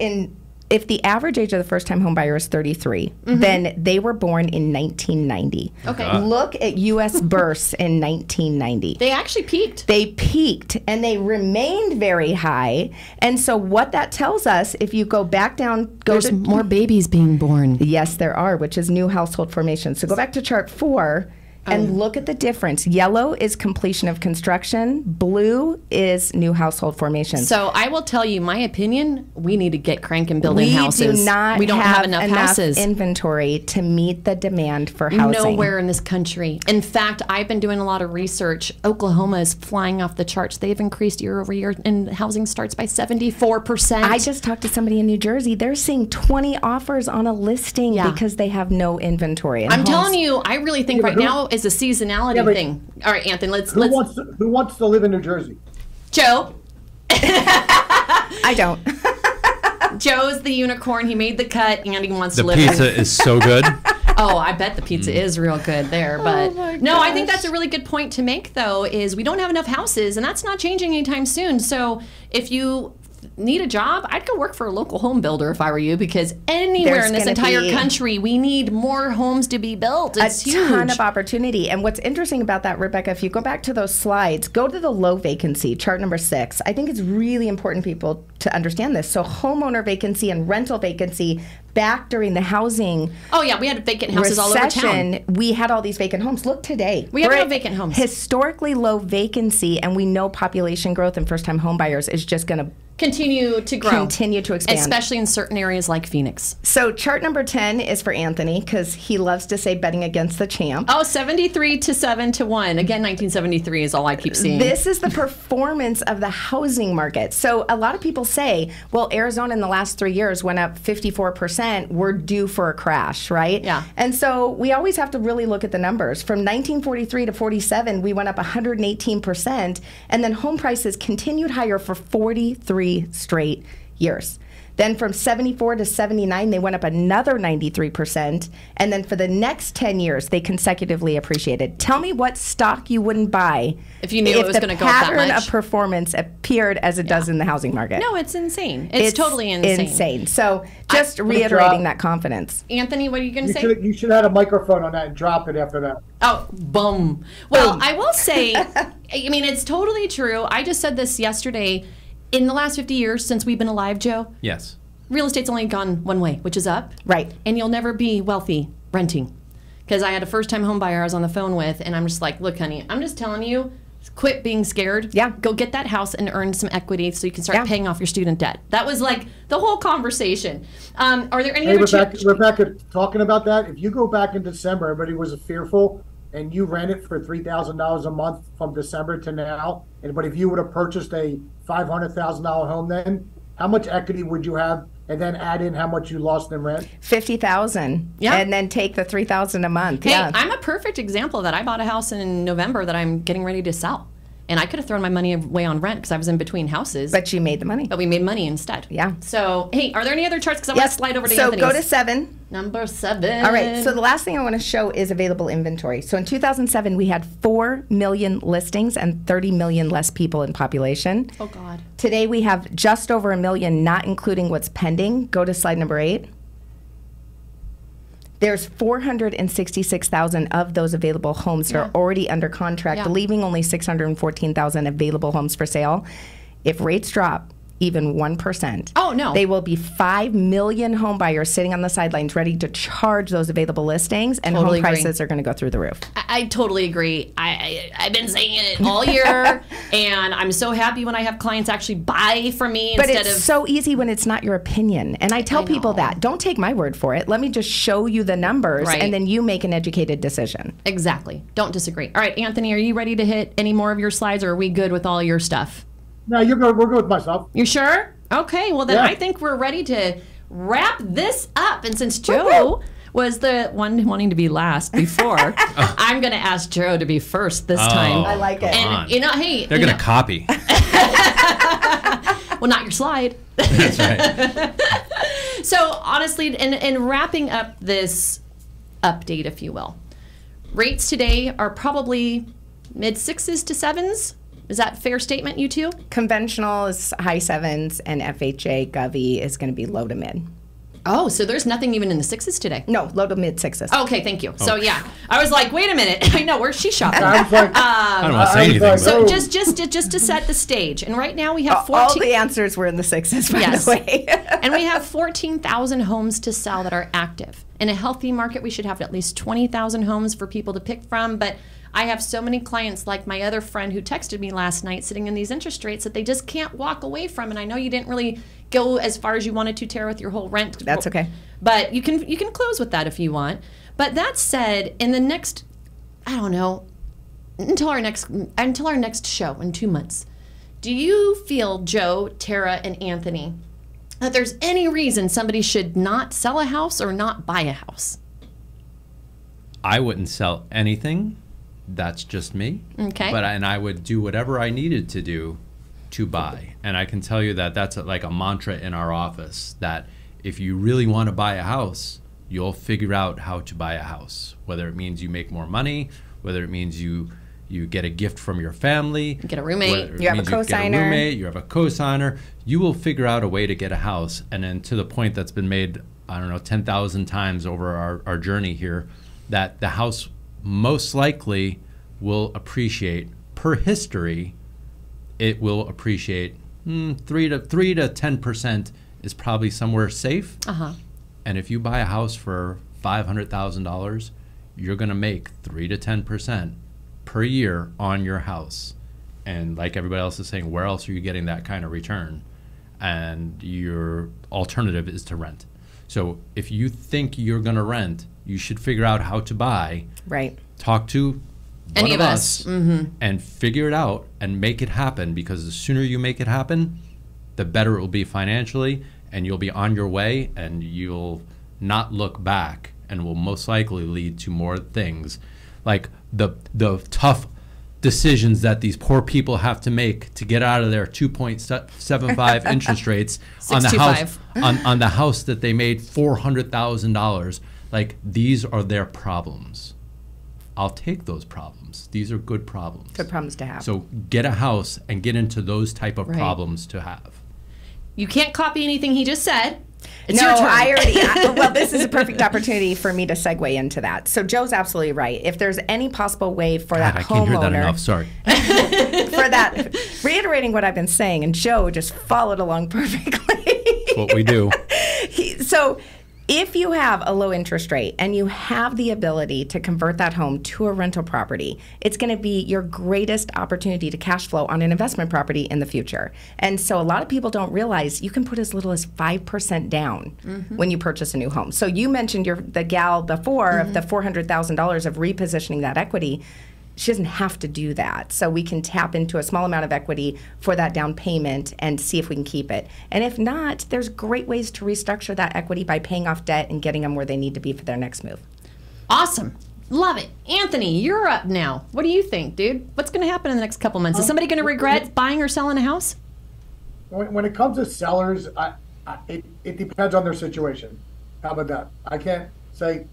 Speaker 6: if the average age of the first-time home buyer is 33, then they were born in 1990.
Speaker 1: Okay.
Speaker 6: Look at U.S. births in 1990.
Speaker 1: They actually peaked.
Speaker 6: They peaked, and they remained very high. And so what that tells us, if you go back down,
Speaker 1: There's more babies being born.
Speaker 6: Yes, there are, which is new household formation. So go back to chart 4. And look at the difference. Yellow is completion of construction. Blue is new household formation.
Speaker 1: So I will tell you my opinion. We need to get cranking building houses.
Speaker 6: We
Speaker 1: don't have enough houses.
Speaker 6: Inventory to meet the demand for housing.
Speaker 1: Nowhere in this country. In fact, I've been doing a lot of research. Oklahoma is flying off the charts. They've increased year over year in housing starts by 74%.
Speaker 6: I just talked to somebody in New Jersey. They're seeing 20 offers on a listing because they have no inventory.
Speaker 1: I'm telling you, I really think right now is a seasonality thing. All right, Anthony,
Speaker 4: who wants to live in New Jersey?
Speaker 1: Joe.
Speaker 6: I don't.
Speaker 1: Joe's the unicorn. He made the cut, and he wants to live.
Speaker 3: The pizza is so good.
Speaker 1: Oh, I bet the pizza is real good there. But no, I think that's a really good point to make, though, is we don't have enough houses, and that's not changing anytime soon. So if you need a job, I'd go work for a local home builder if I were you, because anywhere in this entire country, we need more homes to be built. It's huge.
Speaker 6: A ton of opportunity. And what's interesting about that, Rebecca, if you go back to those slides, go to the low vacancy, chart number 6. I think it's really important people to understand this. So homeowner vacancy and rental vacancy back during the housing
Speaker 1: we had vacant houses all over town.
Speaker 6: We had all these vacant homes. Look today.
Speaker 1: We have no vacant homes.
Speaker 6: Historically low vacancy, and we know population growth and first-time home buyers is just going to
Speaker 1: continue to grow.
Speaker 6: Continue to expand.
Speaker 1: Especially in certain areas like Phoenix.
Speaker 6: So chart number 10 is for Anthony, because he loves to say betting against the champ.
Speaker 1: Oh, 73 to 7 to 1. Again, 1973 is all I keep seeing.
Speaker 6: This is the performance of the housing market. So a lot of people say, well, Arizona in the last 3 years went up 54%. We're due for a crash, right?
Speaker 1: Yeah.
Speaker 6: And so we always have to really look at the numbers. From 1943 to 47, we went up 118%. And then home prices continued higher for 43 straight years. Then from 74 to 79, they went up another 93%. And then for the next 10 years, they consecutively appreciated. Tell me what stock you wouldn't buy
Speaker 1: if you knew it was going to go up that much.
Speaker 6: If the pattern of performance appered as it does in the housing market.
Speaker 1: No, it's insane. It's totally insane.
Speaker 6: So just reiterating that confidence.
Speaker 1: Anthony, what are you going to say?
Speaker 4: You should have a microphone on that and drop it after that.
Speaker 1: Oh, boom. Well, I will say, I mean, it's totally true. I just said this yesterday. in the last 50 years since we've been alive, Joe,
Speaker 3: Yes.
Speaker 1: real estate's only gone one way, which is up.
Speaker 6: Right.
Speaker 1: And you'll never be wealthy renting. Because I had a first-time home buyer I was on the phone with, and I'm just like, look, honey, I'm just telling you, quit being scared.
Speaker 6: Yeah.
Speaker 1: Go get that house and earn some equity so you can start
Speaker 6: Yeah.
Speaker 1: paying off your student debt. That was like the whole conversation. Are there any
Speaker 4: Hey,
Speaker 1: other...
Speaker 4: Rebecca, talking about that, if you go back in December, everybody was fearful, and you rent it for $3,000 a month from December to now. But if you would have purchased a $500,000 home then, how much equity would you have? And then add in how much you lost in rent?
Speaker 6: $50,000.
Speaker 1: Yeah.
Speaker 6: And then take the $3,000 a month.
Speaker 1: Hey,
Speaker 6: Yeah.
Speaker 1: I'm a perfect example of that. I bought a house in November that I'm getting ready to sell. And I could have thrown my money away on rent because I was in between houses.
Speaker 6: But you made the money.
Speaker 1: But we made money instead.
Speaker 6: Yeah.
Speaker 1: So, hey, are there any other charts? Because I want to slide over to
Speaker 6: so
Speaker 1: Anthony's.
Speaker 6: go to 7.
Speaker 1: Number 7.
Speaker 6: All right, so the last thing I want to show is available inventory. So in 2007, we had 4 million listings and 30 million less people in population.
Speaker 1: Oh, God.
Speaker 6: Today, we have just over a million, not including what's pending. Go to slide number 8. There's 466,000 of those available homes that are already under contract, leaving only 614,000 available homes for sale. If rates drop even 1%,
Speaker 1: oh no,
Speaker 6: they will be 5 million home buyers sitting on the sidelines ready to charge those available listings, and
Speaker 1: Totally
Speaker 6: home
Speaker 1: agree.
Speaker 6: prices are going to go through the roof.
Speaker 1: I totally agree. I've been saying it all year, and I'm so happy when I have clients actually buy from me
Speaker 6: But
Speaker 1: instead
Speaker 6: it's
Speaker 1: of...
Speaker 6: so easy when it's not your opinion. And I tell people that. Don't take my word for it. Let me just show you the numbers,
Speaker 1: Right.
Speaker 6: and then you make an educated decision.
Speaker 1: Exactly. Don't disagree. All right, Anthony, are you ready to hit any more of your slides, or are we good with all your stuff?
Speaker 4: No, you're good. We're good with myself.
Speaker 1: You sure? Okay, well then
Speaker 4: Yeah.
Speaker 1: I think we're ready to wrap this up. And since Joe was the one wanting to be last before, I'm going to ask Joe to be first this time.
Speaker 6: I like it.
Speaker 1: And you know, hey,
Speaker 3: They're going to copy.
Speaker 1: well, not your slide.
Speaker 3: That's right.
Speaker 1: So honestly, in wrapping up this update, if you will, rates today are probably mid 6s to 7s. Is that a fair statement, you two?
Speaker 6: Conventional is high 7s, and FHA Govy is going to be low to mid.
Speaker 1: Oh, so there's nothing even in the 6s today?
Speaker 6: No, low to mid 6s.
Speaker 1: Okay, thank you. So yeah, I was like, wait a minute. I know, where's she shopping?
Speaker 4: I was like,
Speaker 3: I don't want to say anything.
Speaker 1: So
Speaker 3: but-
Speaker 1: just to set the stage, and right now we have
Speaker 6: All
Speaker 1: 14.
Speaker 6: the answers were in the 6s, by
Speaker 1: Yes.
Speaker 6: the way.
Speaker 1: And we have 14,000 homes to sell that are active. In a healthy market, we should have at least 20,000 homes for people to pick from. But I have so many clients, like my other friend who texted me last night, sitting in these interest rates that they just can't walk away from. And I know you didn't really go as far as you wanted to, Tara, with your whole rent.
Speaker 6: That's okay.
Speaker 1: But you can close with that if you want. But that said, in the next, I don't know, until our next show in 2 months, do you feel, Joe, Tara, and Anthony, that there's any reason somebody should not sell a house or not buy a house?
Speaker 3: I wouldn't sell anything. That's just me.
Speaker 1: Okay.
Speaker 3: And I would do whatever I needed to do to buy. And I can tell you that that's like a mantra in our office, that if you really want to buy a house, you'll figure out how to buy a house. Whether it means you make more money, whether it means you get a gift from your family,
Speaker 1: Get a roommate.
Speaker 3: whether it
Speaker 6: You have a
Speaker 3: means get
Speaker 6: cosigner.
Speaker 3: roommate, you have a cosigner, you will figure out a way to get a house. And then to the point that's been made, I don't know, 10,000 times over our journey here, that the house most likely will appreciate, per history, it will appreciate 3 to 10% is probably somewhere safe.
Speaker 1: Uh-huh.
Speaker 3: And if you buy a house for $500,000, you're going to make 3 to 10% per year on your house. And like everybody else is saying, where else are you getting that kind of return? And your alternative is to rent. So if you think you're going to rent, you should figure out how to buy.
Speaker 6: Right.
Speaker 3: Talk to
Speaker 1: Any
Speaker 3: one
Speaker 1: of us.
Speaker 3: and figure it out and make it happen, because the sooner you make it happen, the better it will be financially, and you'll be on your way, and you'll not look back, and will most likely lead to more things like the tough decisions that these poor people have to make to get out of their 2.75 interest rates on the house
Speaker 1: 625.
Speaker 3: on the house that they made $400,000. Like, these are their problems. I'll take those problems. These are good problems.
Speaker 6: Good problems to have.
Speaker 3: So get a house and get into those type of
Speaker 1: Right.
Speaker 3: problems to have.
Speaker 1: You can't copy anything he just said. It's your turn.
Speaker 6: Well, this is a perfect opportunity for me to segue into that. So Joe's absolutely right. If there's any possible way for that
Speaker 3: I
Speaker 6: homeowner.
Speaker 3: can't hear that enough. Sorry.
Speaker 6: For that, reiterating what I've been saying, and Joe just followed along perfectly.
Speaker 3: That's what we do.
Speaker 6: So if you have a low interest rate and you have the ability to convert that home to a rental property, it's going to be your greatest opportunity to cash flow on an investment property in the future. And so a lot of people don't realize you can put as little as 5% down when you purchase a new home. So you mentioned the gal before of the $400,000 of repositioning that equity. She doesn't have to do that. So we can tap into a small amount of equity for that down payment and see if we can keep it. And if not, there's great ways to restructure that equity by paying off debt and getting them where they need to be for their next move.
Speaker 1: Awesome. Love it. Anthony, you're up now. What do you think, dude? What's going to happen in the next couple months? Is somebody going to regret buying or selling a house?
Speaker 4: When it comes to sellers, it depends on their situation. How about that? I can't say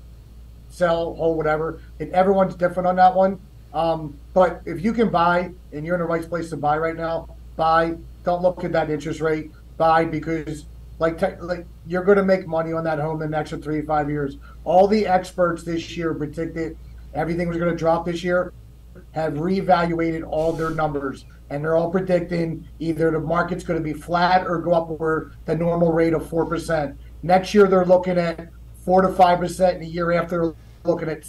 Speaker 4: sell, hold, whatever. Everyone's different on that one. But if you can buy and you're in the right place to buy right now, buy. Don't look at that interest rate. Buy, because like you're going to make money on that home in the next 3 to 5 years. All the experts this year predicted everything was going to drop this year, have reevaluated all their numbers, and they're all predicting either the market's going to be flat or go up over the normal rate of 4%. Next year they're looking at 4 to 5%, and the year after they're looking at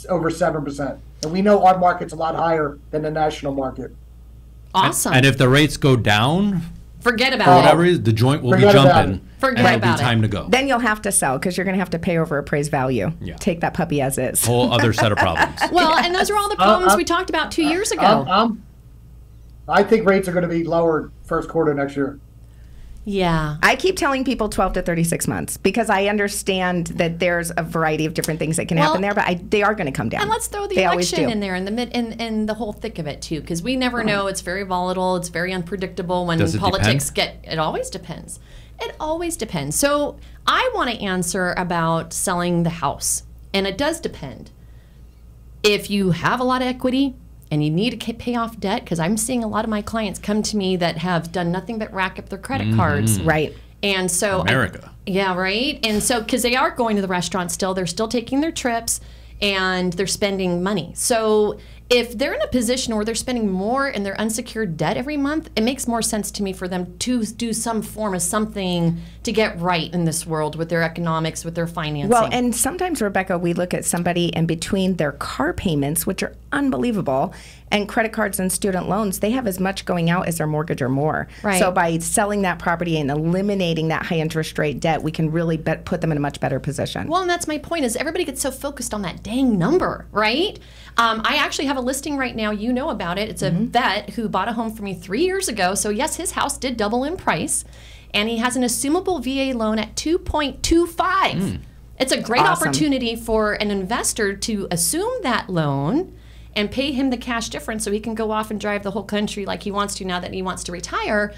Speaker 4: over 7%. And we know our market's a lot higher than the national market.
Speaker 1: Awesome.
Speaker 3: And if the rates go down,
Speaker 1: forget
Speaker 3: for
Speaker 1: about
Speaker 3: whatever
Speaker 1: it.
Speaker 3: reason, the joint will be
Speaker 4: Forget about
Speaker 3: jumping.
Speaker 4: it.
Speaker 1: Forget
Speaker 3: and it'll
Speaker 1: about
Speaker 3: be
Speaker 1: it.
Speaker 3: time to go.
Speaker 6: Then you'll have to sell because you're going to have to pay over appraised value.
Speaker 3: Yeah.
Speaker 6: Take that puppy as is.
Speaker 3: Whole other set of problems.
Speaker 1: Well, and those are all the problems we talked about 2 years ago.
Speaker 4: I think rates are going to be lower first quarter next year.
Speaker 1: Yeah.
Speaker 6: I keep telling people 12 to 36 months because I understand that there's a variety of different things that can happen there, but they are going to come down.
Speaker 1: And let's throw the
Speaker 6: They always
Speaker 1: election
Speaker 6: do.
Speaker 1: in there in the mid and the whole thick of it too, because we never know. It's very volatile. It's very unpredictable when
Speaker 3: Does it
Speaker 1: politics
Speaker 3: depend?
Speaker 1: It always depends. It always depends. So I want to answer about selling the house, and it does depend. If you have a lot of equity and you need to pay off debt, because I'm seeing a lot of my clients come to me that have done nothing but rack up their credit cards.
Speaker 6: Right.
Speaker 1: And so
Speaker 3: America.
Speaker 1: yeah, right. And so because they are going to the restaurant still, they're still taking their trips and they're spending money. So if they're in a position where they're spending more in their unsecured debt every month, it makes more sense to me for them to do some form of something to get right in this world with their economics, with their financing.
Speaker 6: Well, and sometimes, Rebecca, we look at somebody in between their car payments, which are unbelievable, and credit cards and student loans, they have as much going out as their mortgage or more.
Speaker 1: Right.
Speaker 6: So by selling that property and eliminating that high interest rate debt, we can really put them in a much better position.
Speaker 1: Well, and that's my point, is everybody gets so focused on that dang number, right? I actually have a listing right now, you know about it. It's a vet who bought a home for me 3 years ago. So yes, his house did double in price, and he has an assumable VA loan at 2.25. It's a great
Speaker 6: Awesome.
Speaker 1: opportunity for an investor to assume that loan and pay him the cash difference so he can go off and drive the whole country like he wants to now that he wants to retire.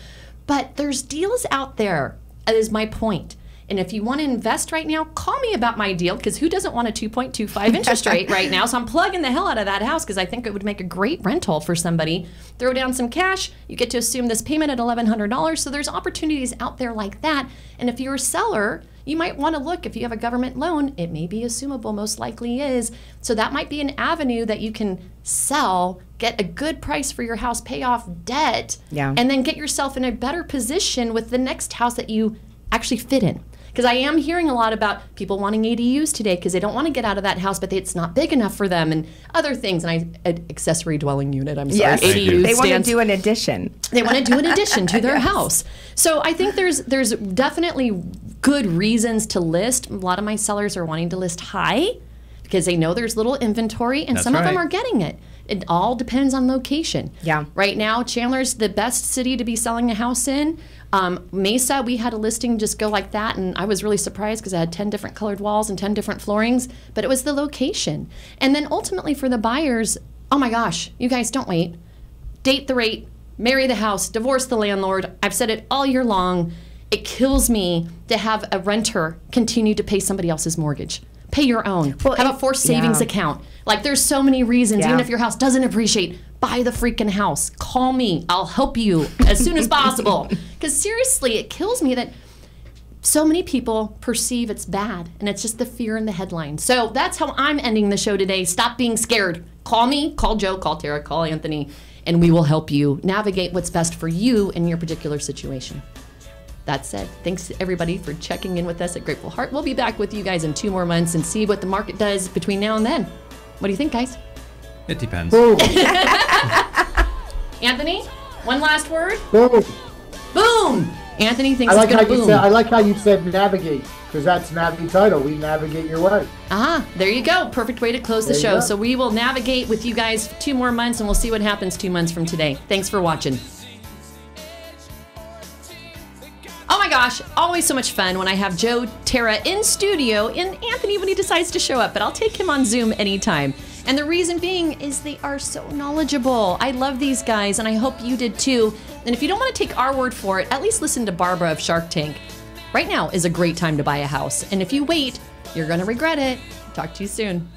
Speaker 1: But there's deals out there, that is my point. And if you want to invest right now, call me about my deal, because who doesn't want a 2.25 interest rate right now? So I'm plugging the hell out of that house because I think it would make a great rental for somebody. Throw down some cash, you get to assume this payment at $1,100. So there's opportunities out there like that. And if you're a seller, you might want to look, if you have a government loan, it may be assumable, most likely is. So that might be an avenue that you can sell, get a good price for your house, pay off debt, and then get yourself in a better position with the next house that you actually fit in. Because I am hearing a lot about people wanting ADUs today because they don't want to get out of that house, but it's not big enough for them, and other things. And accessory dwelling unit, I'm sorry.
Speaker 6: Yes,
Speaker 1: ADU
Speaker 6: they want to
Speaker 1: stands.
Speaker 6: do an addition.
Speaker 1: They want to do an addition to their house. So I think there's definitely good reasons to list. A lot of my sellers are wanting to list high because they know there's little inventory, and some of them are getting it. It all depends on location.
Speaker 6: Yeah.
Speaker 1: Right now, Chandler's the best city to be selling a house in. Mesa, we had a listing just go like that, and I was really surprised because I had 10 different colored walls and 10 different floorings, but it was the location. And then ultimately for the buyers, oh my gosh, you guys don't wait. Date the rate, marry the house, divorce the landlord. I've said it all year long. It kills me to have a renter continue to pay somebody else's mortgage. Pay your own.
Speaker 6: Well,
Speaker 1: have a forced savings account. Like, there's so many reasons. Even if your house doesn't appreciate, buy the freaking house. Call me. I'll help you as soon as possible. Because seriously, it kills me that so many people perceive it's bad, and it's just the fear in the headline. So that's how I'm ending the show today. Stop being scared. Call me, call Joe, call Tara, call Anthony, and we will help you navigate what's best for you in your particular situation. That said, thanks everybody for checking in with us at Grateful Heart. We'll be back with you guys in 2 more months and see what the market does between now and then. What do you think, guys?
Speaker 3: It depends.
Speaker 4: Boom.
Speaker 1: Anthony, one last word?
Speaker 4: Boom.
Speaker 1: Boom! Anthony thinks
Speaker 4: I like
Speaker 1: it's
Speaker 4: how
Speaker 1: going to
Speaker 4: you
Speaker 1: boom.
Speaker 4: said. I like how you said navigate, because that's Navy title. We navigate your way.
Speaker 1: There you go. Perfect way to close the
Speaker 4: There you
Speaker 1: show.
Speaker 4: go.
Speaker 1: So we will navigate with you guys 2 more months, and we'll see what happens 2 months from today. Thanks for watching. Oh my gosh, always so much fun when I have Joe, Tara in studio, and Anthony when he decides to show up, but I'll take him on Zoom anytime. And the reason being is they are so knowledgeable. I love these guys, and I hope you did too. And if you don't want to take our word for it, at least listen to Barbara of Shark Tank. Right now is a great time to buy a house, and if you wait, you're going to regret it. Talk to you soon.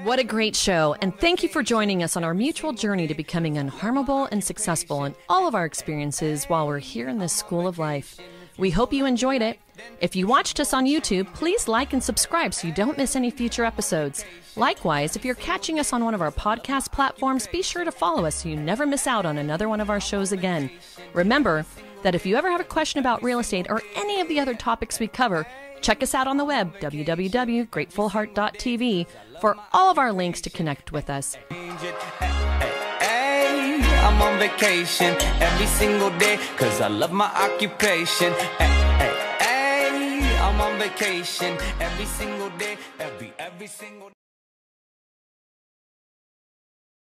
Speaker 1: What a great show, and thank you for joining us on our mutual journey to becoming unharmable and successful in all of our experiences while we're here in this school of life. We hope you enjoyed it. If you watched us on YouTube, please like and subscribe so you don't miss any future episodes. Likewise, if you're catching us on one of our podcast platforms, be sure to follow us so you never miss out on another one of our shows again. Remember that if you ever have a question about real estate or any of the other topics we cover, check us out on the web, www.gratefulheart.tv, for all of our links to connect with us.
Speaker 8: I'm on vacation every single day, 'cause I love my occupation. I'm on vacation every single day, every single day.